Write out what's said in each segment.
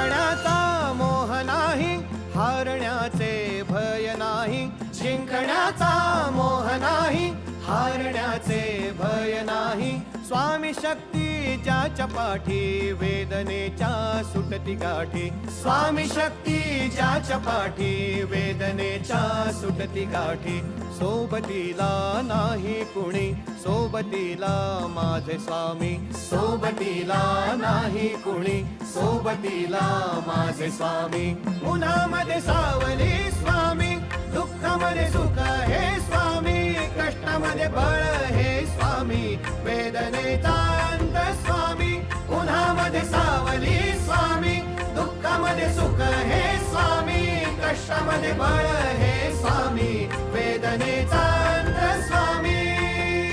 जिंकण्याचा मोह नाही, हारण्याचे भय नाही. जिंकण्याचा मोह नाही, हारण्याचे भय नाही. स्वामी शक्ती ज्याच्या पाठी, वेदनेच्या सुटती गाठी. स्वामी शक्ती ज्याच्या पाठी, वेदनेच्या सुटती गाठी. सोबतीला नाही कुणी, सोबतीला माझे स्वामी. सोबतीला नाही कुणी, सोबतीला माझे स्वामी. उन्हामध्ये सावली स्वामी, दुःखामध्ये सुख हे स्वामी. कष्टामध्ये बळ हे स्वामी, वेदनेचा अंत स्वामी. उन्हामध्ये सावली स्वामी, दुःखामध्ये सुख हे स्वामी. कष्टामध्ये बळ हे स्वामी, वेदनेचा अंत स्वामी.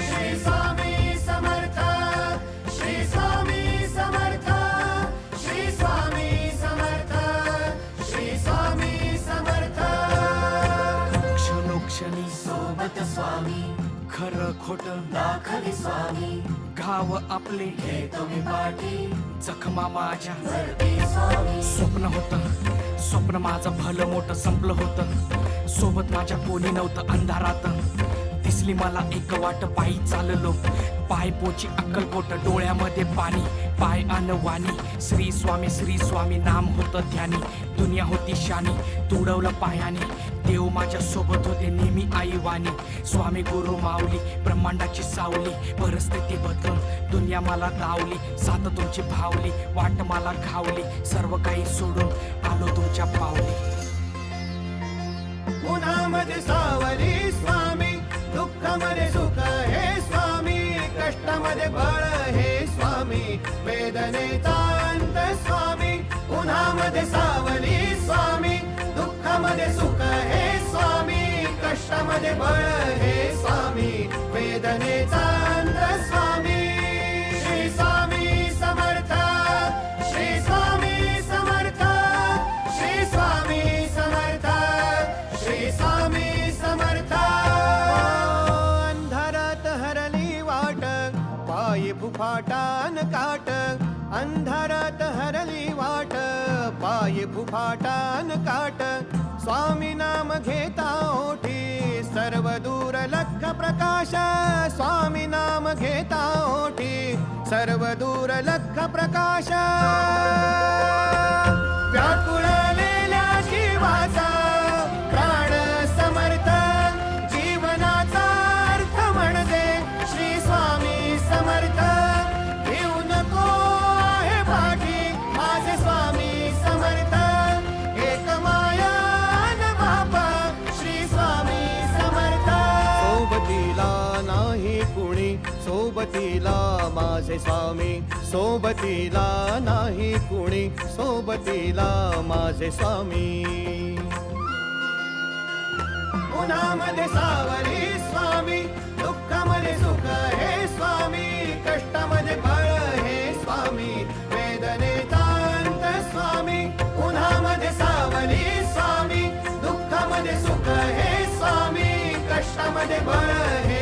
श्री स्वामी समर्थ, श्री स्वामी समर्थ, श्री स्वामी समर्थ, श्री स्वामी समर्थ. क्षणोक्षणी सोबत स्वामी, खरं खोट दाखवी स्वामी. घाव आपले हे तुम्ही पाठी, जखमा माझ्या भरती स्वामी. स्वप्न होतं, स्वप्न माझं भलं मोठं संपलं होतं. सोबत माझ्या कोणी नव्हतं अंधारात. दिसली मला एक वाट, पायी चाललो पाय पोची अक्कलकोट. डोळ्यामध्ये पाणी, पाय अनवाणी. श्री स्वामी नाम होतं ध्यानी. दुनिया होती शानी, तुडवलं पायाने. देव माझ्या सोबत होते नेहमी आईवानी. स्वामी गुरु माऊली, ब्रह्मांडाची सावली. परिस्थिती बदलून दुनिया मला धावली. साथ तुमची भावली, वाट मला घावली. सर्व काही सोडून आलो तुमच्या पावली. उन्हामध्ये सावली स्वामी, दुःखामध्ये सुख हे स्वामी. कष्टामध्ये बळ हे स्वामी, वेदनेचा अंत स्वामी. उन्हामध्ये सावली स्वामी, दुःखामध्ये सुख हे स्वामी. कष्टामध्ये बळ हे स्वामी, वेदनेचा अंत स्वामी. श्री स्वामी समर्थ, श्री स्वामी समर्थ, श्री स्वामी समर्थ, श्री स्वामी समर्थ. अंधारात हरली वाट, पायी फुफाटान काट. अंधारात हरली वाट, पायी फुफाटान काट. स्वामी नाम घेता ओठी, सर्व दूर लख प्रकाश. स्वामी नाम घेता ओठी, सर्व दूर लख प्रकाश. व्याकुळलेल्या जीवाचा प्राण समर्थ, जीवनाचा अर्थ म्हणजे श्री स्वामी समर्थ. घेऊ नको आहे पाठी, माझे स्वामी समर्थ. एक माया न बापा, श्री स्वामी समर्थ. सोबतीला नाही कुणी, सोबतीला माझे स्वामी. सोबतीला नाही कुणी, सोबतीला माझे स्वामी. उन्हामध्ये सावली स्वामी, दुःखामध्ये सुख हे स्वामी. कष्टामध्ये बळ हे स्वामी, वेदनेचा अंत स्वामी. उन्हामध्ये सावली स्वामी, दुःखामध्ये सुख हे स्वामी. कष्टामध्ये बळ हे